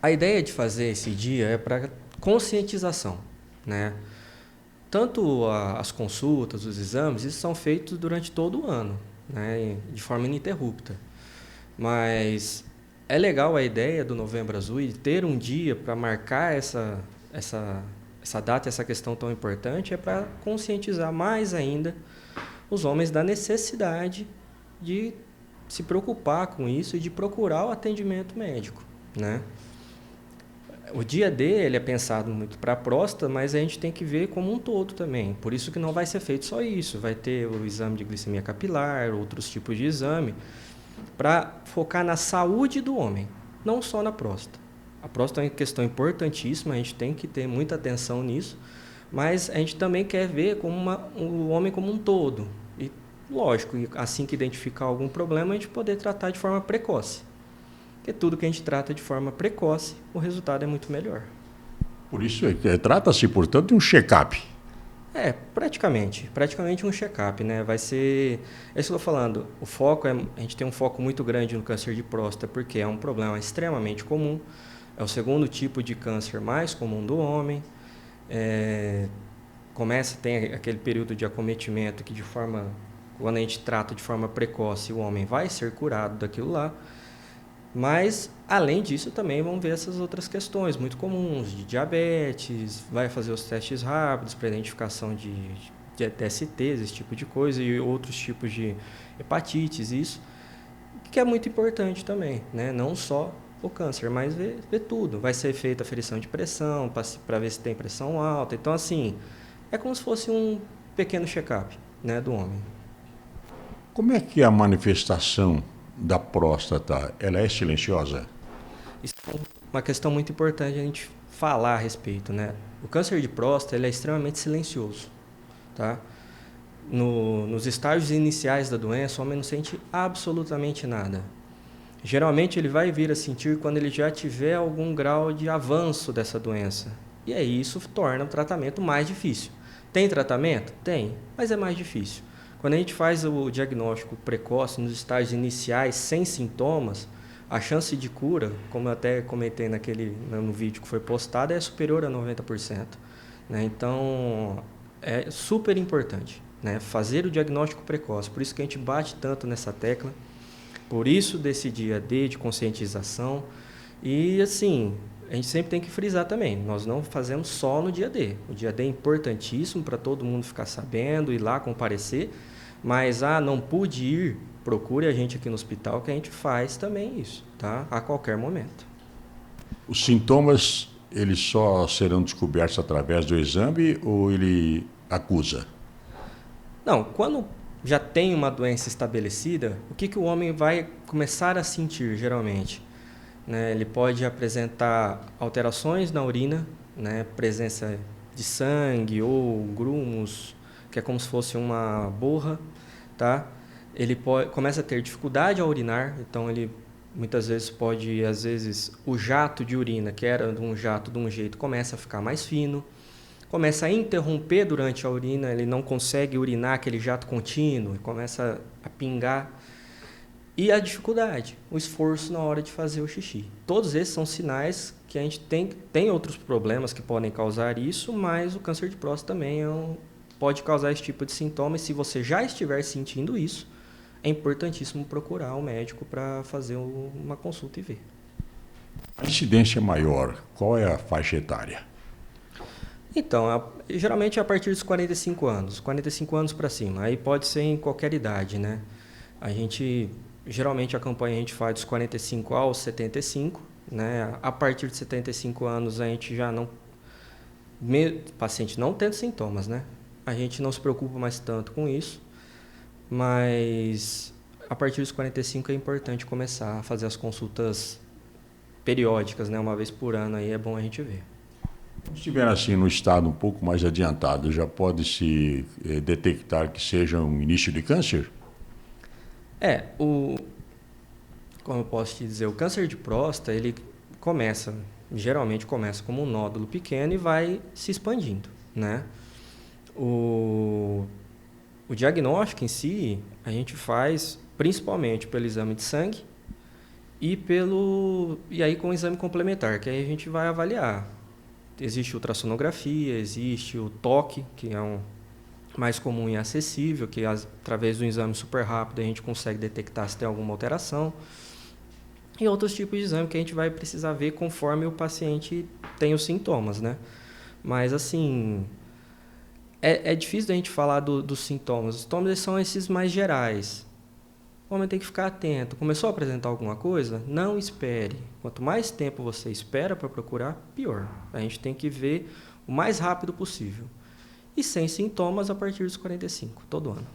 A ideia de fazer esse dia é para conscientização, né? Tanto as consultas, os exames, isso são feitos durante todo o ano, né? De forma ininterrupta. Mas é legal a ideia do Novembro Azul e ter um dia para marcar essa, essa data, essa questão tão importante, é para conscientizar mais ainda os homens da necessidade de se preocupar com isso e de procurar o atendimento médico, né? O dia D ele é pensado muito para a próstata, mas a gente tem que ver como um todo também. Por isso que não vai ser feito só isso. Vai ter o exame de glicemia capilar, outros tipos de exame, para focar na saúde do homem, não só na próstata. A próstata é uma questão importantíssima, a gente tem que ter muita atenção nisso, mas a gente também quer ver como o homem como um todo. E, lógico, assim que identificar algum problema, a gente poder tratar de forma precoce. Porque tudo que a gente trata de forma precoce, o resultado é muito melhor. Por isso, trata-se, portanto, de um check-up. É, praticamente um check-up, né? Vai ser, é isso que eu estou falando, o foco a gente tem um foco muito grande no câncer de próstata, porque é um problema extremamente comum, é o segundo tipo de câncer mais comum do homem, é, tem aquele período de acometimento que quando a gente trata de forma precoce, o homem vai ser curado daquilo lá, mas, além disso, também vão ver essas outras questões muito comuns, de diabetes, vai fazer os testes rápidos para identificação de DSTs, esse tipo de coisa, e outros tipos de hepatites, isso, que é muito importante também, né? Não só o câncer, mas ver tudo. Vai ser feita a aferição de pressão, para ver se tem pressão alta. Então, assim, é como se fosse um pequeno check-up, né, do homem. Como é que é a manifestação da próstata? Ela é silenciosa? Isso é uma questão muito importante a gente falar a respeito, né? O câncer de próstata ele é extremamente silencioso, tá? Nos estágios iniciais da doença, o homem não sente absolutamente nada. Geralmente ele vai vir a sentir quando ele já tiver algum grau de avanço dessa doença. E aí isso torna o tratamento mais difícil. Tem tratamento? Tem, mas é mais difícil. Quando a gente faz o diagnóstico precoce nos estágios iniciais sem sintomas, a chance de cura, como eu até comentei no vídeo que foi postado, é superior a 90%. Né? Então, é super importante, né? Fazer o diagnóstico precoce. Por isso que a gente bate tanto nessa tecla. Por isso desse dia D de conscientização. E assim, a gente sempre tem que frisar também, nós não fazemos só no dia D. O dia D é importantíssimo para todo mundo ficar sabendo, ir lá comparecer, mas não pude ir, procure a gente aqui no hospital que a gente faz também isso, tá? A qualquer momento. Os sintomas, eles só serão descobertos através do exame ou ele acusa? Não, quando já tem uma doença estabelecida, o que o homem vai começar a sentir geralmente? Né? Ele pode apresentar alterações na urina, né? Presença de sangue ou grumos, que é como se fosse uma borra, tá? Começa a ter dificuldade a urinar, então ele muitas vezes o jato de urina, que era um jato de um jeito, começa a ficar mais fino, começa a interromper durante a urina, ele não consegue urinar aquele jato contínuo, começa a pingar. E a dificuldade, o esforço na hora de fazer o xixi. Todos esses são sinais que a gente tem outros problemas que podem causar isso, mas o câncer de próstata também pode causar esse tipo de sintoma. E se você já estiver sentindo isso, é importantíssimo procurar o médico para fazer uma consulta e ver. A incidência maior, qual é a faixa etária? Então, geralmente é a partir dos 45 anos, 45 anos para cima. Aí pode ser em qualquer idade, né? Geralmente a campanha a gente faz dos 45 aos 75, né? A partir de 75 anos a gente já não... paciente não tendo sintomas, né? A gente não se preocupa mais tanto com isso, mas a partir dos 45 é importante começar a fazer as consultas periódicas, né? Uma vez por ano aí é bom a gente ver. Se estiver assim no estado um pouco mais adiantado, já pode-se detectar que seja um início de câncer? É, como eu posso te dizer, o câncer de próstata, ele geralmente começa como um nódulo pequeno e vai se expandindo, né? O diagnóstico em si, a gente faz principalmente pelo exame de sangue E aí com o exame complementar, que aí a gente vai avaliar. Existe ultrassonografia, existe o toque, que é um mais comum e acessível, que através do exame super rápido a gente consegue detectar se tem alguma alteração. E outros tipos de exame que a gente vai precisar ver conforme o paciente tem os sintomas, né? Mas, assim, é difícil da gente falar dos sintomas. Os sintomas são esses mais gerais. O homem tem que ficar atento. Começou a apresentar alguma coisa? Não espere. Quanto mais tempo você espera para procurar, pior. A gente tem que ver o mais rápido possível. E sem sintomas a partir dos 45, todo ano.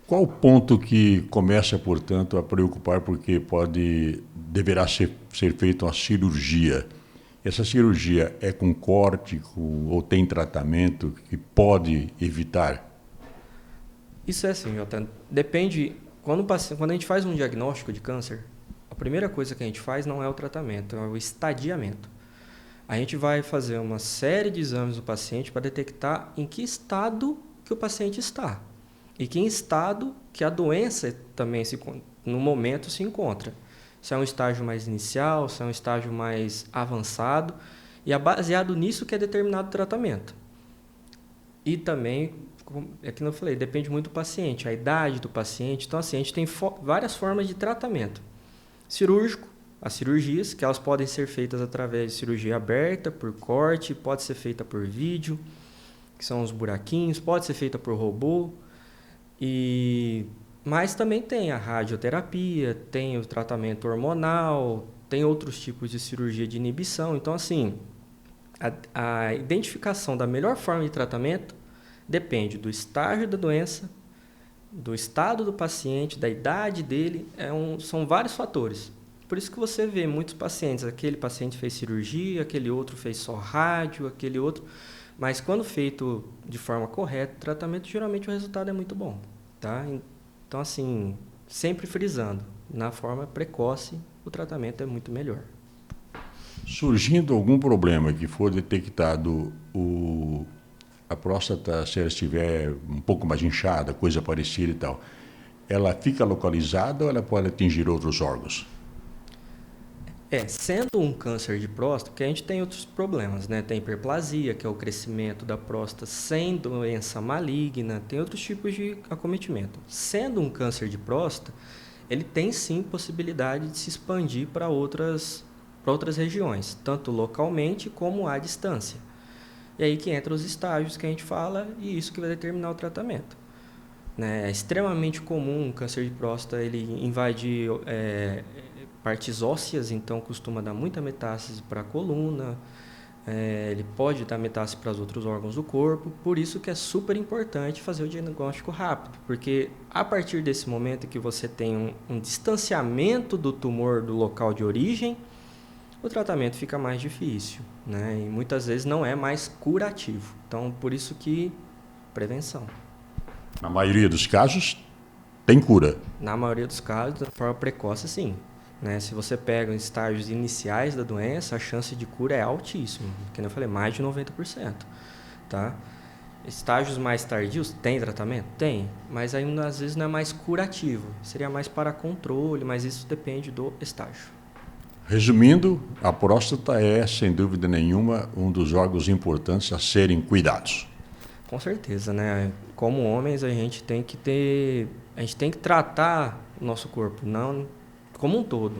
Qual o ponto que começa, portanto, a preocupar porque deverá ser feita uma cirurgia? Essa cirurgia é com corte ou tem tratamento que pode evitar? Isso é assim, Jota. Depende. Quando a gente faz um diagnóstico de câncer, a primeira coisa que a gente faz não é o tratamento, é o estadiamento. A gente vai fazer uma série de exames do paciente para detectar em que estado que o paciente está e que em estado que a doença também no momento se encontra. Se é um estágio mais inicial, se é um estágio mais avançado, e é baseado nisso que é determinado o tratamento. E também, é que eu falei, depende muito do paciente, a idade do paciente. Então, assim, a gente tem várias formas de tratamento. Cirúrgico, as cirurgias, que elas podem ser feitas através de cirurgia aberta, por corte, pode ser feita por vídeo, que são os buraquinhos, pode ser feita por robô. Mas também tem a radioterapia, tem o tratamento hormonal, tem outros tipos de cirurgia de inibição. Então, assim, a identificação da melhor forma de tratamento depende do estágio da doença, do estado do paciente, da idade dele, são vários fatores. Por isso que você vê muitos pacientes, aquele paciente fez cirurgia, aquele outro fez só rádio, aquele outro... Mas quando feito de forma correta, o tratamento, geralmente o resultado é muito bom, tá? Então, assim, sempre frisando, na forma precoce, o tratamento é muito melhor. Surgindo algum problema que for detectado, a próstata, se ela estiver um pouco mais inchada, coisa parecida e tal, ela fica localizada ou ela pode atingir outros órgãos? Sendo um câncer de próstata, porque a gente tem outros problemas, né? Tem hiperplasia, que é o crescimento da próstata sem doença maligna, tem outros tipos de acometimento. Sendo um câncer de próstata, ele tem sim possibilidade de se expandir para outras regiões, tanto localmente como à distância. E aí que entra os estágios que a gente fala e isso que vai determinar o tratamento. Né? É extremamente comum o câncer de próstata ele invadir partes ósseas, então costuma dar muita metástase para a coluna, ele pode dar metástase para os outros órgãos do corpo, por isso que é super importante fazer o diagnóstico rápido, porque a partir desse momento que você tem um distanciamento do tumor do local de origem, o tratamento fica mais difícil, né? E muitas vezes não é mais curativo. Então, por isso que prevenção. Na maioria dos casos, tem cura. Na maioria dos casos, de forma precoce, sim. Né? Se você pega os estágios iniciais da doença, a chance de cura é altíssima. Como eu falei, mais de 90%. Tá? Estágios mais tardios, tem tratamento? Tem. Mas ainda às vezes não é mais curativo. Seria mais para controle, mas isso depende do estágio. Resumindo, a próstata é, sem dúvida nenhuma, um dos órgãos importantes a serem cuidados. Com certeza, né? Como homens, a gente tem que tratar o nosso corpo, não como um todo.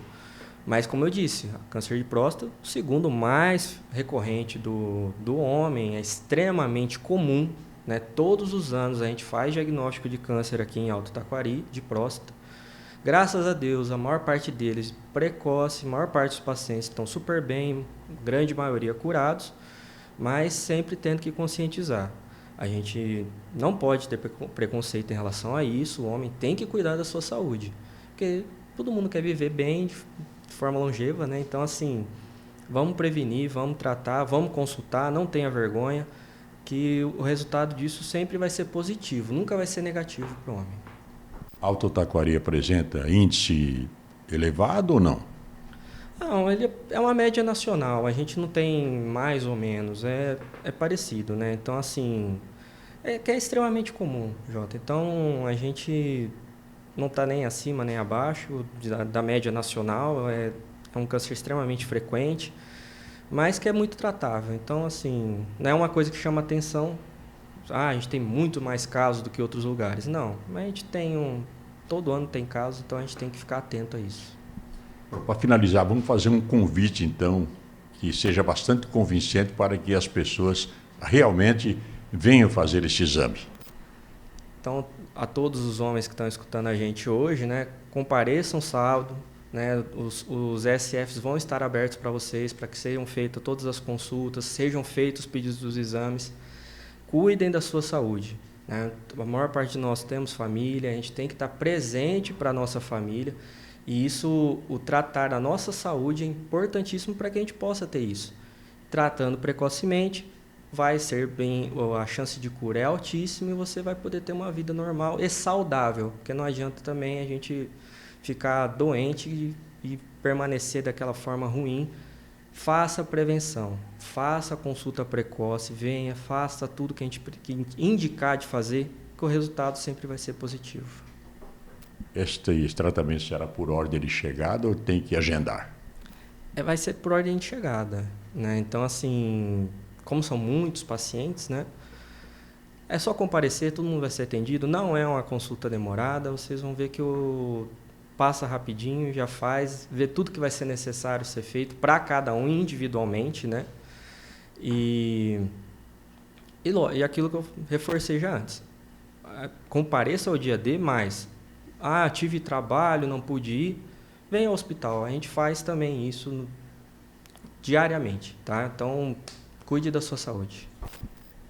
Mas, como eu disse, câncer de próstata, o segundo mais recorrente do homem, é extremamente comum, né? Todos os anos a gente faz diagnóstico de câncer aqui em Alto Taquari, de próstata. Graças a Deus, a maior parte deles precoce, a maior parte dos pacientes estão super bem, grande maioria curados, mas sempre tendo que conscientizar. A gente não pode ter preconceito em relação a isso, o homem tem que cuidar da sua saúde, porque todo mundo quer viver bem, de forma longeva, né? Então, assim, vamos prevenir, vamos tratar, vamos consultar, não tenha vergonha, que o resultado disso sempre vai ser positivo, nunca vai ser negativo para o homem. Alto Taquari apresenta índice elevado ou não? Não, ele é uma média nacional, a gente não tem mais ou menos, é parecido, né? Então, assim, que é extremamente comum, Jota. Então, a gente não está nem acima nem abaixo da média nacional, é um câncer extremamente frequente, mas que é muito tratável. Então, assim, não é uma coisa que chama atenção. A gente tem muito mais casos do que outros lugares. Não, mas a gente tem todo ano tem casos, então a gente tem que ficar atento a isso. Para finalizar, vamos fazer um convite, então, que seja bastante convincente para que as pessoas realmente venham fazer esse exame. Então, a todos os homens que estão escutando a gente hoje, né, compareçam sábado, né, os ESFs vão estar abertos para vocês, para que sejam feitas todas as consultas, sejam feitos os pedidos dos exames. Cuidem da sua saúde, né? A maior parte de nós temos família, a gente tem que estar presente para a nossa família, e isso, o tratar da nossa saúde é importantíssimo para que a gente possa ter isso. Tratando precocemente, a chance de cura é altíssima e você vai poder ter uma vida normal e saudável, porque não adianta também a gente ficar doente e permanecer daquela forma ruim. Faça a prevenção, faça a consulta precoce, venha, faça tudo que a gente indicar de fazer, que o resultado sempre vai ser positivo. Este tratamento será por ordem de chegada ou tem que agendar? Vai ser por ordem de chegada, né? Então, assim, como são muitos pacientes, né? É só comparecer, todo mundo vai ser atendido. Não é uma consulta demorada, vocês vão ver que passa rapidinho, já faz, vê tudo que vai ser necessário ser feito para cada um individualmente, né? E aquilo que eu reforcei já antes. Compareça ao dia D, mas tive trabalho, não pude ir, venha ao hospital. A gente faz também isso diariamente, tá? Então, cuide da sua saúde.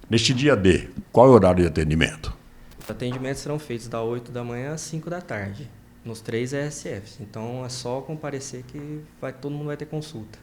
Neste dia D, qual é o horário de atendimento? Os atendimentos serão feitos das 8 da manhã às 5 da tarde. Nos 3 ESFs. Então, é só comparecer que todo mundo vai ter consulta.